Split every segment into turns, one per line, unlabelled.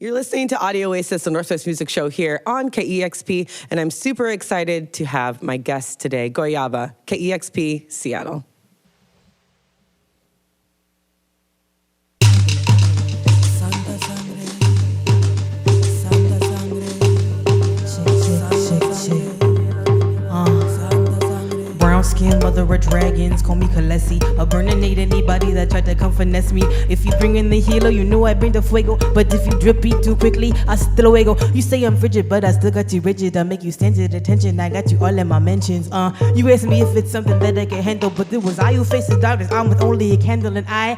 You're listening to Audio Oasis, the Northwest Music Show here on KEXP, and I'm super excited to have my guest today, Guayaba, KEXP, Seattle.
Brown skin, mother of dragons, call me Khaleesi. I'll burningate anybody that tried to come finesse me. If you bring in the healer, you know I bring the fuego. But if you drip beat too quickly, I still away go. You say I'm frigid, but I still got you rigid. I make you stand at attention, I got you all in my mentions. You asked me if it's something that I can handle, but it was I who faced the darkness. I'm with only a candle, and I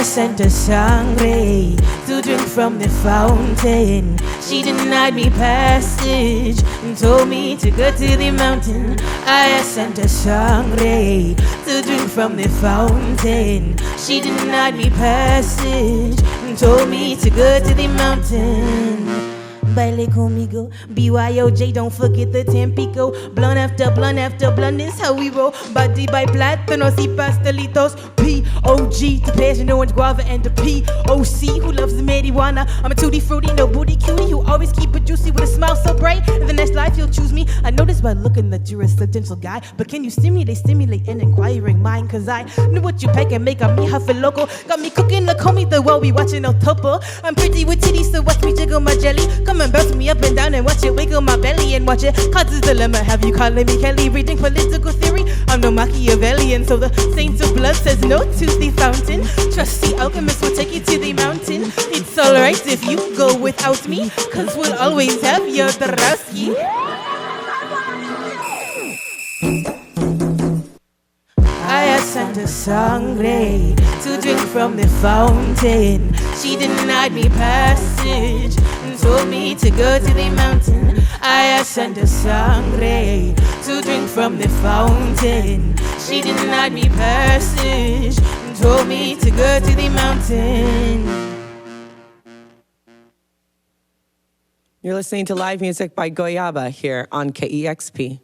sent a Sangre to drink from the fountain. She denied me passage and told me to go to the mountain. I sent a Sangre to drink from the fountain. She denied me passage and told me to go to the mountain. Baile conmigo, BYOJ, don't forget the Tampico. Blunt after blunt is how we roll. Body by plátanos y pastelitos. P.O.G. the passion, orange guava, and the P.O.C. who loves the marijuana. I'm a tutti frutti, no booty cutie, who always keep it juicy with a smile so bright. In the next life you'll choose me. I noticed by looking that you're a substantial guy, but can you stimulate an inquiring mind? Cause I knew what you pack and make on me huffin' loco. Got me cooking, look homie, the while we watching El Topo. I'm pretty with titties, so watch me jiggle my jelly. Come and bounce me up and down and watch it wiggle my belly and watch it cause this dilemma. Have you calling me Kelly, reading political theory? I'm no Machiavellian, so the saints of blood says no to the fountain. Trusty alchemist will take you to the mountain. It's alright if you go without me, cause we'll always have your Darowski. I sent a Sangre to drink from the fountain. She denied me passage and told me to go to the mountain. I sent a Sangre to drink from the fountain. She denied me passage and told me to go to the mountain.
You're listening to live music by Guayaba here on KEXP.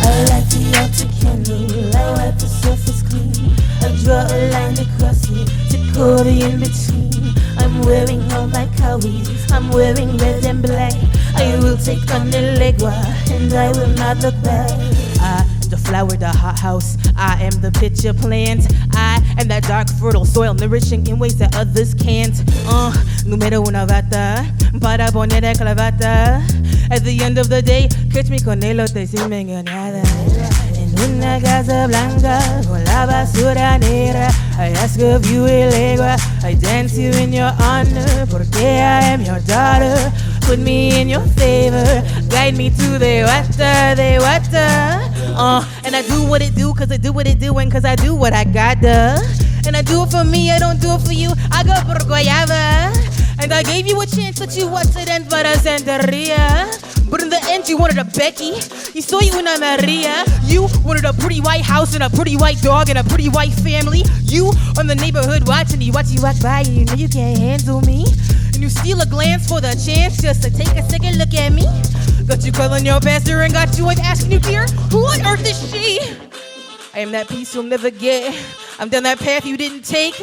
I light the altar candle, I wipe the surface clean. I draw a line across it to put it in between. I'm wearing all my cowries, I'm wearing red and black. I will take on the legua and I will not look back. I am the flower, the hothouse, I am the pitcher plant. I am that dark fertile soil nourishing in ways that others can't. Numero una vata, para poner a clavata. At the end of the day, catch me con elote sin me engañada. En una Casa Blanca con la basura negra. I ask of you a legua, I dance you in your honor, porque I am your daughter. Put me in your favor, guide me to the water. And I do what it do, cause I do what it do, and cause I do what I gotta. And I do it for me, I don't do it for you, I go por Guayaba. And I gave you a chance, but you wanted and para Santeria. But in the end, you wanted a Becky. You saw you in a Maria. You wanted a pretty white house and a pretty white dog and a pretty white family. You on the neighborhood watching you watch you walk by, and you know you can't handle me. And you steal a glance for the chance just to take a second look at me. Got you calling your pastor and got you asking you, dear, who on earth is she? I am that peace you'll never get. I'm down that path you didn't take.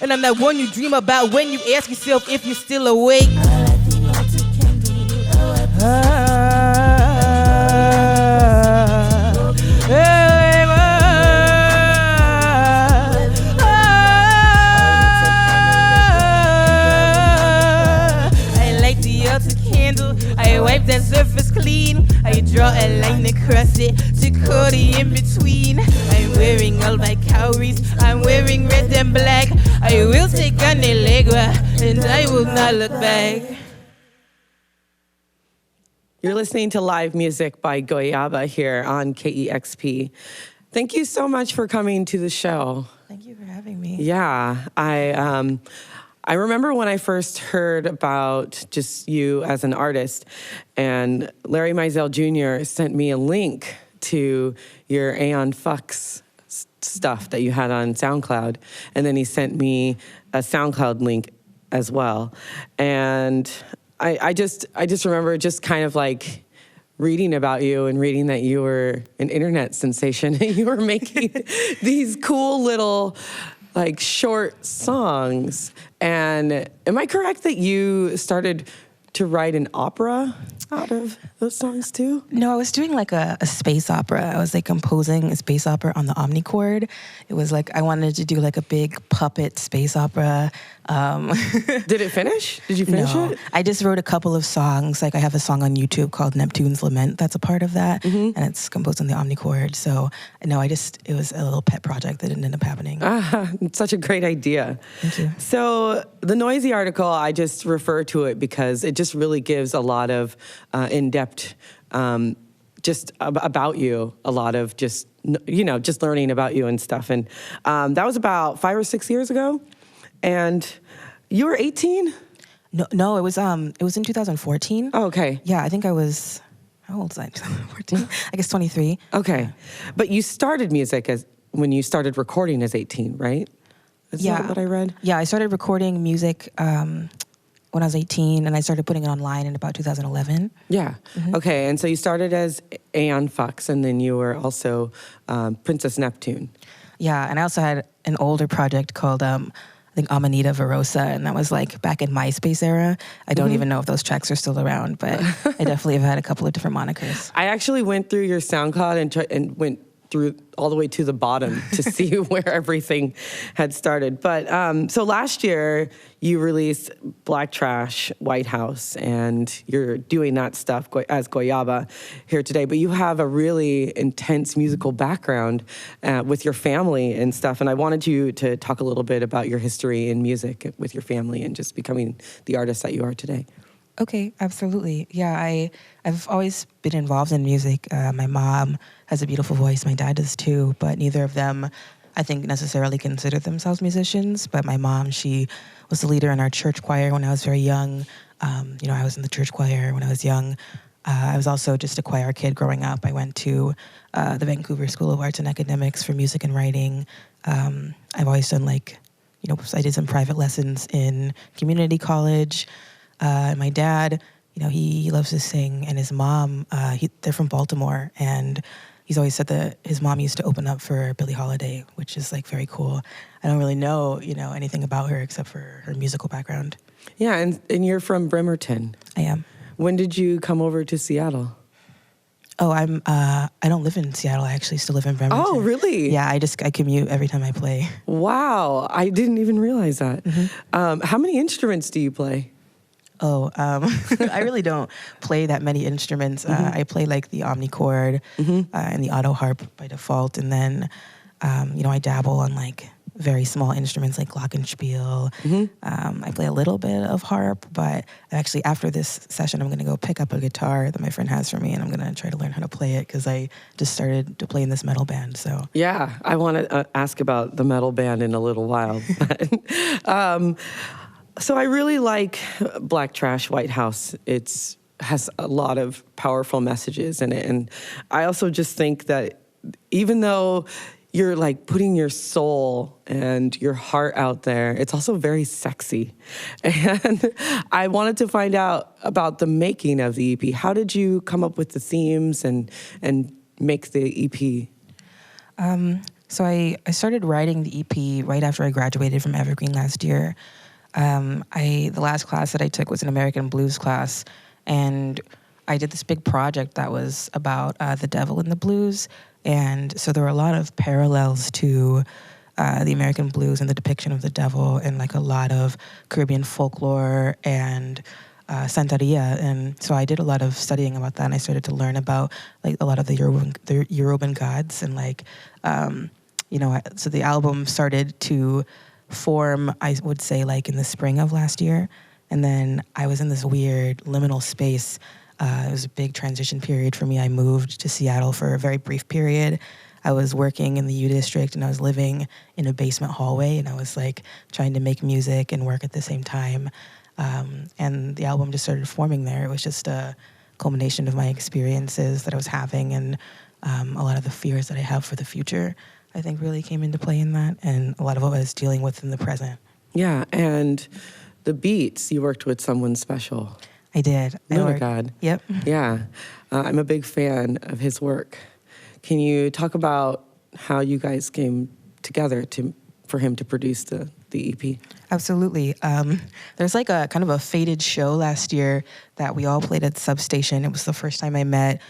And I'm that one you dream about when you ask yourself if you're still awake. I light the altar candle, I wipe that surface clean. I draw a line across it to cut it in between. I'm wearing all my cowries, I'm wearing red and black. I will take on the legua and I will not look back.
You're listening to live music by Guayaba here on KEXP. Thank you so much for coming to the show.
Thank you for having me.
Yeah, I remember when I first heard about just you as an artist, and Larry Mizell Jr. sent me a link to your Aeon Fucks stuff that you had on SoundCloud, and then he sent me a SoundCloud link as well. And I just remember just kind of like reading about you and reading that you were an internet sensation and you were making these cool little like short songs. And am I correct that you started to write an opera out of those songs too?
No, I was doing like a space opera. I was like composing a space opera on the omnichord. It was like I wanted to do like a big puppet space opera.
Did it finish? Did you finish it?
I just wrote a couple of songs. Like I have a song on YouTube called Neptune's Lament that's a part of that, and it's composed on the omnichord. So no, it was a little pet project that didn't end up happening.
It's such a great idea.
Thank you.
So the Noisy article, I just refer to it because it just really gives a lot of in-depth just about you, a lot of just, just learning about you and stuff. And that was about 5 or 6 years ago. And you were 18?
No, it was in 2014.
Oh, okay.
Yeah, I think I was, how old was I? 2014? I guess 23.
Okay. But you started music when you started recording as 18, right? Is that what I read?
Yeah, I started recording music when I was 18, and I started putting it online in about 2011.
Yeah. Okay, and so you started as Aeon Fox, and then you were also Princess Neptune.
Yeah, and I also had an older project called I think Amanita Verosa, and that was like back in MySpace era. I don't even know if those tracks are still around, but I definitely have had a couple of different monikers.
I actually went through your SoundCloud and went through all the way to the bottom to see where everything had started. But so last year you released Black Trash, White House, and you're doing that stuff as Guayaba here today. But you have a really intense musical background with your family and stuff. And I wanted you to talk a little bit about your history in music with your family and just becoming the artist that you are today.
Okay, absolutely. Yeah, I've always been involved in music. My mom has a beautiful voice. My dad does too, but neither of them, I think, necessarily consider themselves musicians. But my mom, she was the leader in our church choir when I was very young. I was in the church choir when I was young. I was also just a choir kid growing up. I went to the Vancouver School of Arts and Academics for music and writing. I've always done I did some private lessons in community college. My dad, he loves to sing, and his mom, they're from Baltimore, and he's always said that his mom used to open up for Billie Holiday, which is like very cool. I don't really know, anything about her except for her musical background.
Yeah, and you're from Bremerton.
I am.
When did you come over to Seattle?
Oh, I don't live in Seattle. I actually still live in Bremerton.
Oh, really?
Yeah, I commute every time I play.
Wow, I didn't even realize that. How many instruments do you play?
I really don't play that many instruments. I play like the omnichord and the auto harp by default. And then, I dabble on like very small instruments like glockenspiel. I play a little bit of harp, but actually after this session, I'm going to go pick up a guitar that my friend has for me, and I'm going to try to learn how to play it because I just started to play in this metal band. So
yeah, I want to ask about the metal band in a little while. So I really like Black Trash, White House. It has a lot of powerful messages in it. And I also just think that even though you're like putting your soul and your heart out there, it's also very sexy. And I wanted to find out about the making of the EP. How did you come up with the themes and make the EP?
So I started writing the EP right after I graduated from Evergreen last year. The last class that I took was an American blues class, and I did this big project that was about the devil in the blues. And so there were a lot of parallels to the American blues and the depiction of the devil, and like a lot of Caribbean folklore and Santeria. And so I did a lot of studying about that, and I started to learn about like a lot of the Yoruban gods, and so the album started to form, I would say, like in the spring of last year. And then I was in this weird liminal space. It was a big transition period for me. I moved to Seattle for a very brief period. I was working in the U District, and I was living in a basement hallway, and I was like trying to make music and work at the same time. And the album just started forming there. It was just a culmination of my experiences that I was having, and a lot of the fears that I have for the future, I think, really came into play in that, and a lot of what I was dealing with in the present.
Yeah, and the beats, you worked with someone special.
I did.
Oh my God.
Yep.
Yeah. I'm a big fan of his work. Can you talk about how you guys came together for him to produce the EP?
Absolutely. There's like a kind of a fated show last year that we all played at Substation. It was the first time I met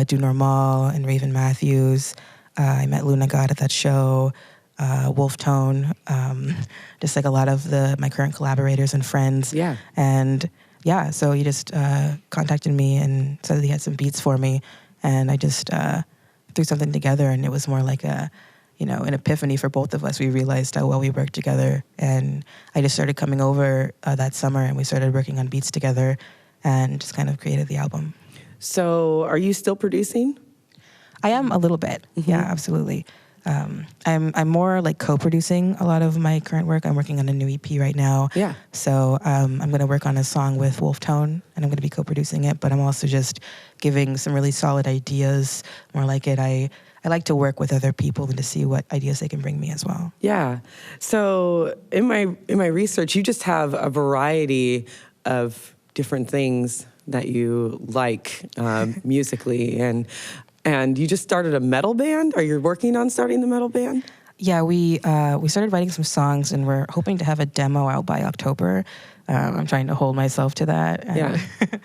Du Normal and Raven Matthews. I met Luna God at that show, Wolf Tone, just like a lot of my current collaborators and friends.
Yeah.
And yeah, so he just contacted me and said that he had some beats for me. And I just threw something together, and it was more like an epiphany for both of us. We realized how well we worked together, and I just started coming over that summer, and we started working on beats together and just kind of created the album.
So are you still producing?
I am a little bit. Mm-hmm. Yeah, absolutely. I'm more like co-producing a lot of my current work. I'm working on a new EP right now.
Yeah.
So I'm going to work on a song with Wolf Tone, and I'm going to be co-producing it, but I'm also just giving some really solid ideas, more like it. I like to work with other people and to see what ideas they can bring me as well.
Yeah. So in my research, you just have a variety of different things that you like musically, and you just started a metal band? Are you working on starting the metal band?
Yeah, we started writing some songs, and we're hoping to have a demo out by October. I'm trying to hold myself to that. And
yeah.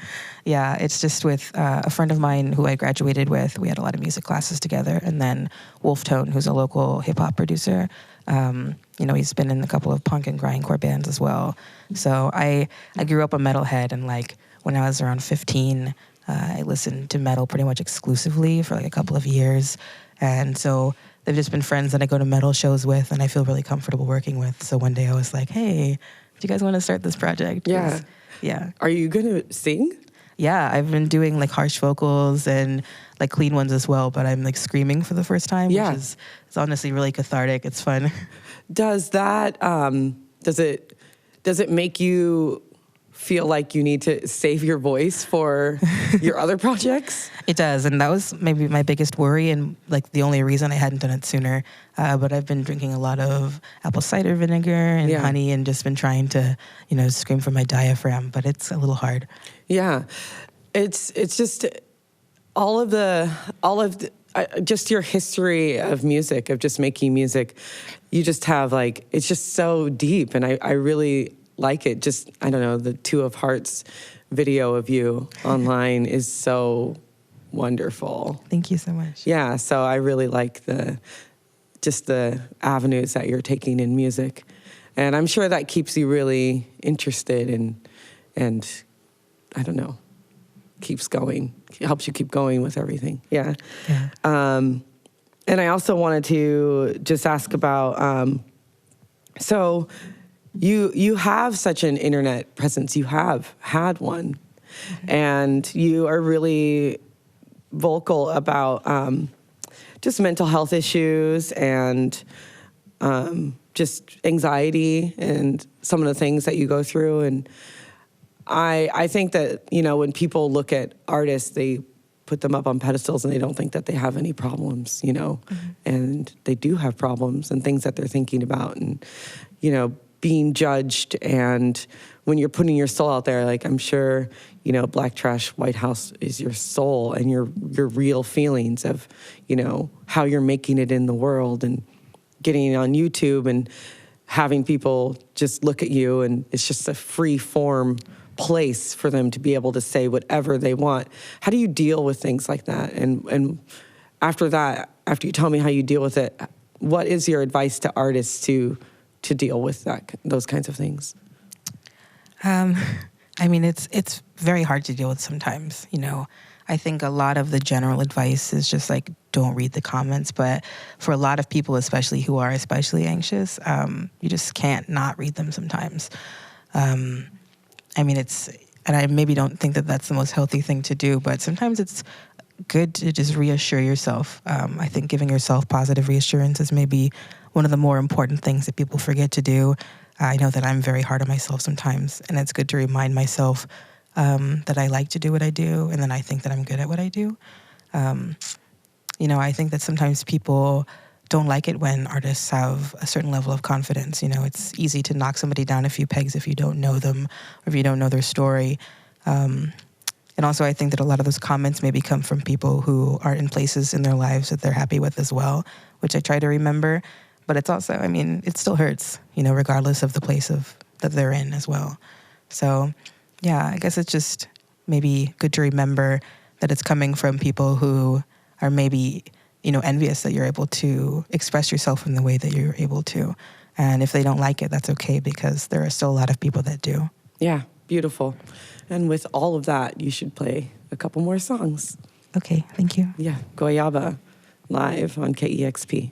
Yeah, it's just with a friend of mine who I graduated with. We had a lot of music classes together. And then Wolf Tone, who's a local hip-hop producer. He's been in a couple of punk and grindcore bands as well. So I grew up a metalhead, and like when I was around 15, I listened to metal pretty much exclusively for like a couple of years. And so they've just been friends that I go to metal shows with, and I feel really comfortable working with. So one day I was like, hey, do you guys want to start this project?
Yeah.
Yeah.
Are you going to sing?
Yeah, I've been doing like harsh vocals and like clean ones as well, but I'm like screaming for the first time,
yeah.
which is it's honestly really cathartic. It's fun.
Does that, does it make you feel like you need to save your voice for your other projects?
It does, and that was maybe my biggest worry, and like the only reason I hadn't done it sooner. But I've been drinking a lot of apple cider vinegar and honey, and just been trying to, scream from my diaphragm. But it's a little hard.
Yeah, it's just all of just your history of music, of just making music. You just have it's just so deep, and I really like it. Just, I don't know, the Two of Hearts video of you online is so wonderful.
Thank you so much.
Yeah, so I really like the avenues that you're taking in music. And I'm sure that keeps you really interested and I don't know, keeps going, helps you keep going with everything. Yeah. And I also wanted to just ask about, so you have such an internet presence. You have had one, mm-hmm. and you are really vocal about just mental health issues and just anxiety and some of the things that you go through. And I think that, when people look at artists, they put them up on pedestals and they don't think that they have any problems, mm-hmm. and they do have problems and things that they're thinking about and, being judged. And when you're putting your soul out there, I'm sure, Black Trash White House is your soul and your real feelings of, how you're making it in the world and getting it on YouTube and having people just look at you, and it's just a free form place for them to be able to say whatever they want. How do you deal with things like that? And after that, after you tell me how you deal with it, what is your advice to artists to deal with those kinds of things?
It's very hard to deal with sometimes. I think a lot of the general advice is just don't read the comments. But for a lot of people, especially who are especially anxious, you just can't not read them sometimes. And I maybe don't think that that's the most healthy thing to do, but sometimes it's good to just reassure yourself. I think giving yourself positive reassurance is maybe one of the more important things that people forget to do. I know that I'm very hard on myself sometimes, and it's good to remind myself that I like to do what I do, and then I think that I'm good at what I do. I think that sometimes people don't like it when artists have a certain level of confidence. You know, it's easy to knock somebody down a few pegs if you don't know them or if you don't know their story. And also I think that a lot of those comments maybe come from people who are in places in their lives that they're happy with as well, which I try to remember. But it's also, I mean, it still hurts, you know, regardless of the place that they're in as well. So, yeah, I guess it's just maybe good to remember that it's coming from people who are maybe, you know, envious that you're able to express yourself in the way that you're able to. And if they don't like it, that's okay, because there are still a lot of people that do.
Yeah, beautiful. And with all of that, you should play a couple more songs.
Okay, thank you.
Yeah, Guayaba, live on KEXP.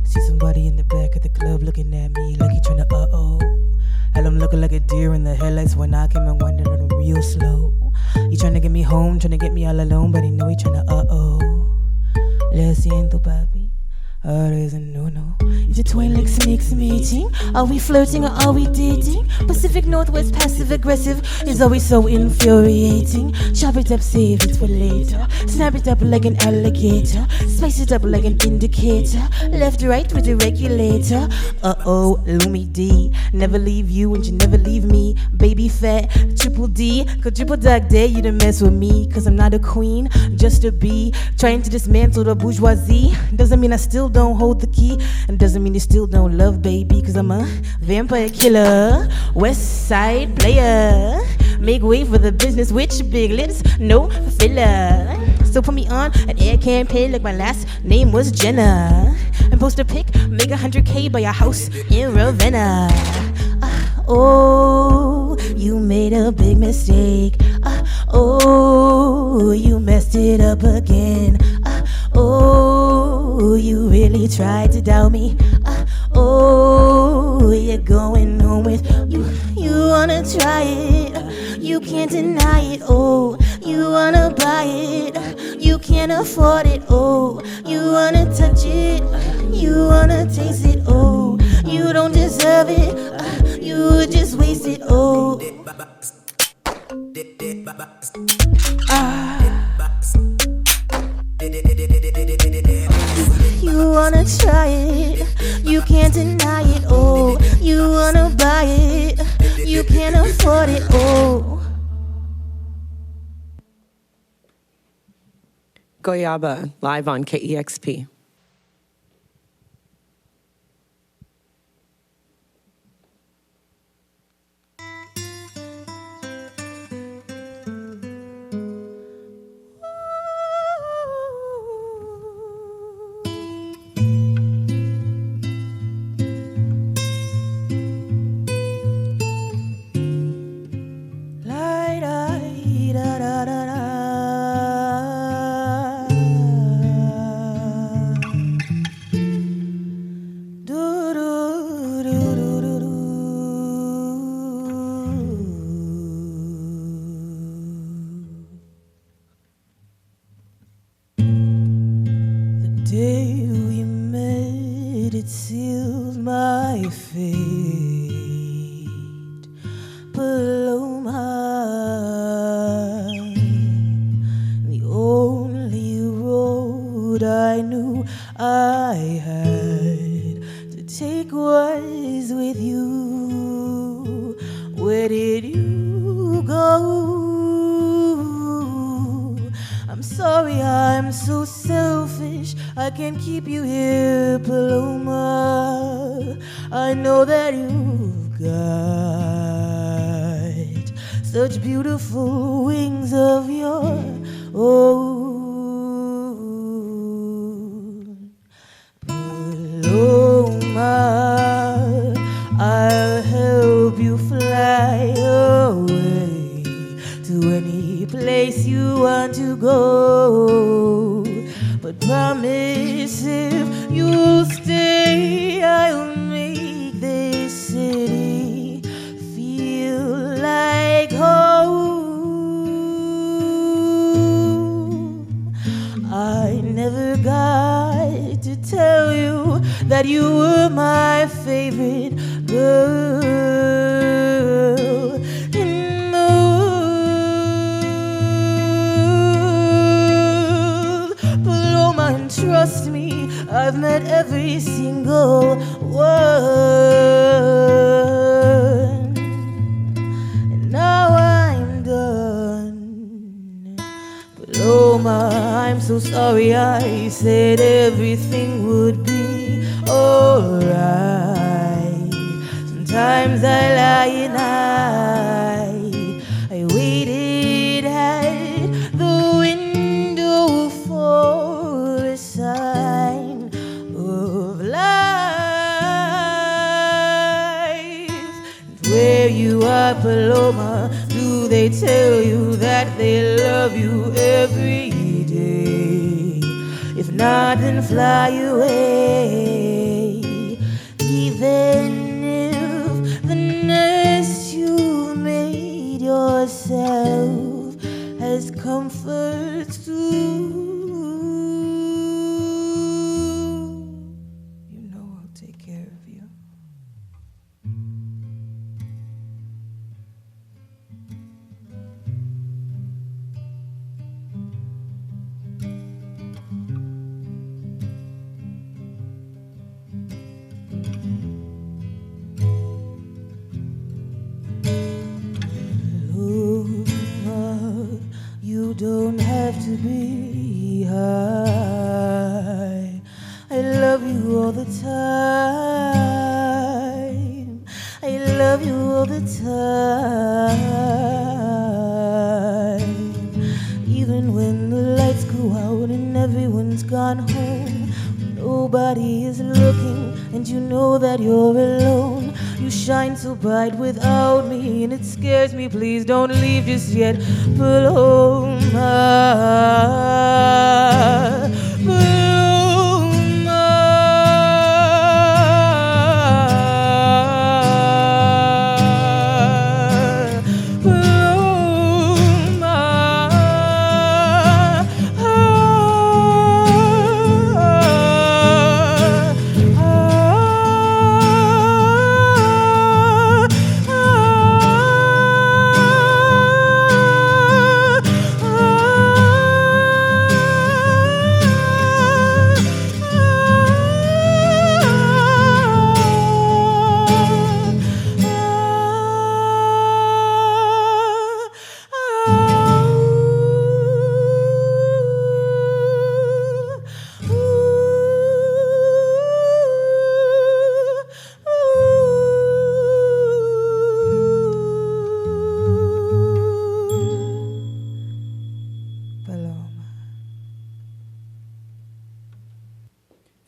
See somebody in the back of the club looking at me like he tryna and I'm looking like a deer in the headlights when I came and went on real slow. He tryna get me home, tryna get me all alone, but he know he tryna Le siento, papi. Is a no-no. Is it twin like snakes mating? Are we flirting or are we dating? Pacific Northwest passive aggressive is always so infuriating. Chop it up, save it for later. Snap it up like an alligator. Spice it up like an indicator. Left, right with the regulator. Lumi D. Never leave you and you never leave me. Baby fat, triple D. Cause triple dog dare you to mess with me. Cause I'm not a queen, just a bee. Trying to dismantle the bourgeoisie. Doesn't mean I still don't hold the key, and doesn't mean you still don't love, baby, cause I'm a vampire killer, west side player, make way for the business with your big lips, no filler. So put me on an air campaign like my last name was Jenna, and post a pic, make 100K by your house in Ravenna. You made a big mistake. You messed it up again. You really tried to doubt me. You're going home with you. You wanna try it, you can't deny it. You wanna buy it, you can't afford it. You wanna touch it, you wanna taste it. You don't deserve it, you would just waste it. You wanna try it, you can't deny it. You wanna buy it, you can't afford it.
Guayaba, live on KEXP.
Paloma, the only road I knew I had to take was with you. Where did you go? I'm sorry, I'm so selfish. I can't keep you here, Paloma. I know that you've got such beautiful wings of your own. Paloma, I'll help you fly away to any place you want to go. But promise if you'll stay that you were my favorite girl in the world. Paloma, and trust me, I've met every single one. And now I'm done. Paloma, I'm so sorry I said everything would be alright. Sometimes I lie and I waited at the window for a sign of life. And where you are, Paloma, do they tell you that they love you every day? If not, then fly away. Even if the nest you made yourself has comfort too, you know I'll take care of you. You don't have to be high. I love you all the time. I love you all the time. Even when the lights go out and everyone's gone home, nobody is looking and you know that you're alone. You shine so bright without me and it scares me. Please don't leave just yet, Paloma.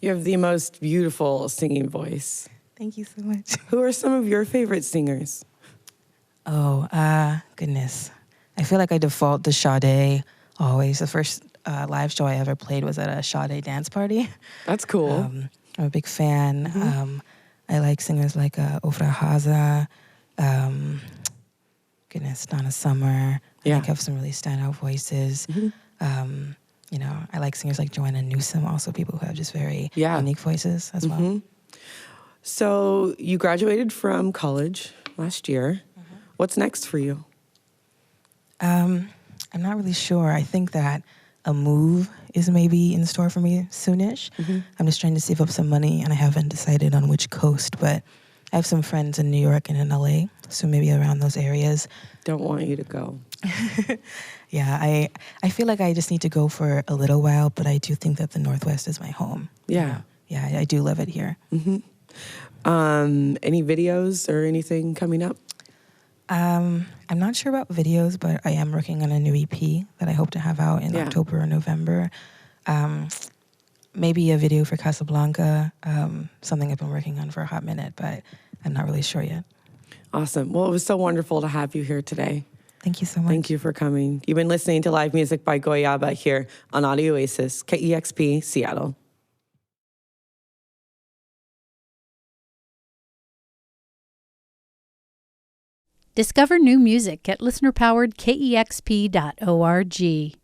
You have the most beautiful singing voice.
Thank you so much.
Who are some of your favorite singers?
Oh, goodness. I feel like I default to Sade always. The first live show I ever played was at a Sade dance party.
That's cool.
I'm a big fan. Mm-hmm. I like singers like Ofra Haza, Donna Summer.
Yeah.
I think have some really standout voices. Mm-hmm. You know, I like singers like Joanna Newsom, also people who have just very unique voices as well.
So you graduated from college last year. Mm-hmm. What's next for you?
I'm not really sure. I think that a move is maybe in store for me soonish. Mm-hmm. I'm just trying to save up some money, and I haven't decided on which coast, but I have some friends in New York and in LA, so maybe around those areas.
Don't want you to go.
Yeah, I feel like I just need to go for a little while, but I do think that the Northwest is my home.
Yeah.
Yeah, I do love it here.
Mm-hmm. Any videos or anything coming up?
I'm not sure about videos, but I am working on a new EP that I hope to have out in October or November. Maybe a video for Casa Blanca, something I've been working on for a hot minute, but I'm not really sure yet.
Awesome. Well, it was so wonderful to have you here today.
Thank you so much.
Thank you for coming. You've been listening to live music by Guayaba here on Audio Oasis, KEXP, Seattle.
Discover new music at listener-powered KEXP.org.